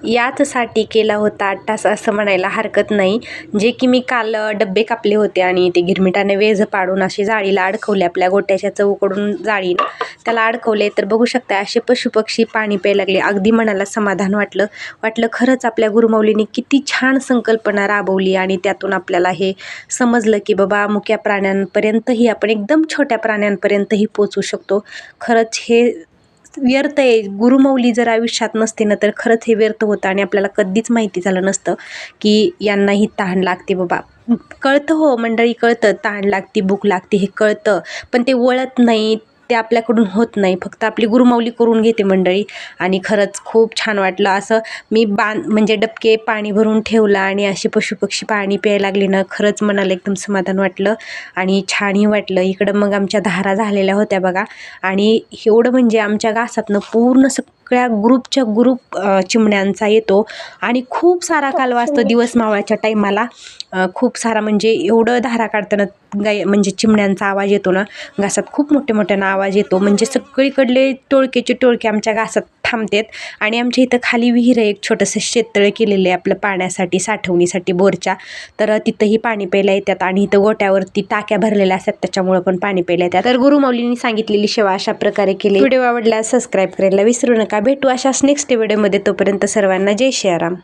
याचसाठी केला होता अट्टास असं म्हणायला हरकत नाही. जे की मी काल डब्बे कापले होते आणि ते गिरमिटाने वेझ पाडून अशी जाळीला अडकवले, आपल्या गोट्याच्या चौकडून जाळीनं त्याला अडकवले. तर बघू शकता असे पशुपक्षी पाणी प्यायला लागले. अगदी मनाला समाधान वाटलं खरंच आपल्या गुरुमाऊलीने किती छान संकल्पना राबवली आणि त्यातून आपल्याला हे समजलं की बाबा मुक्या प्राण्यांपर्यंतही आपण एकदम छोट्या प्राण्यांपर्यंतही पोचू शकतो. खरंच हे व्यर्थ आहे. गुरुमाऊली जर आयुष्यात नसते ना तर खरंच हे व्यर्थ होतं आणि आपल्याला कधीच माहिती झालं नसतं की यांनाही तहान लागते बाबा. कळतं हो मंडळी, कळतं तहान लागते, भूक लागते हे कळतं, पण ते वळत नाही, ते आपल्याकडून होत नाही. फक्त आपली गुरुमाऊली करून घेते मंडळी. आणि खरंच खूप छान वाटलं. असं मी म्हणजे डबके पाणी भरून ठेवला आणि असे पशुपक्षी पाणी प्यायला लागले ना, खरंच मनाला एकदम समाधान वाटलं आणि छानही वाटलं. इकडं मग आमच्या धारा झालेल्या होत्या बघा आणि एवढं म्हणजे आमच्या घासातनं पूर्ण सगळ्या ग्रुपच्या ग्रुप चिमण्यांचा येतो आणि खूप सारा कालवा असतो दिवस मावळाच्या टाईमाला. खूप सारा म्हणजे एवढं धारा काढताना म्हणजे चिमण्यांचा आवाज येतो ना, घासात खूप मोठ्यानं आवाज येतो. म्हणजे सगळीकडले टोळकेचे टोळके आमच्या घासात थांबतात. आणि आमच्या इथं खाली विहीर आहे, एक छोटंसं शेततळ केलेलं आहे आपलं पाण्यासाठी, साठवणीसाठी बोरच्या. तर तिथंही पाणी प्यायला येतात आणि इथं गोट्यावरती टाक्या भरलेल्या असतात, त्याच्यामुळं पण पाणी प्यायला येतात. तर गुरुमाऊलींनी सांगितलेली सेवा अशा प्रकारे केली. व्हिडिओ आवडल्यास सबस्क्राईब करायला विसरू नका. भेटू अशाच नेक्स्ट व्हिडिओमध्ये. तोपर्यंत सर्वांना जय श्रीराम.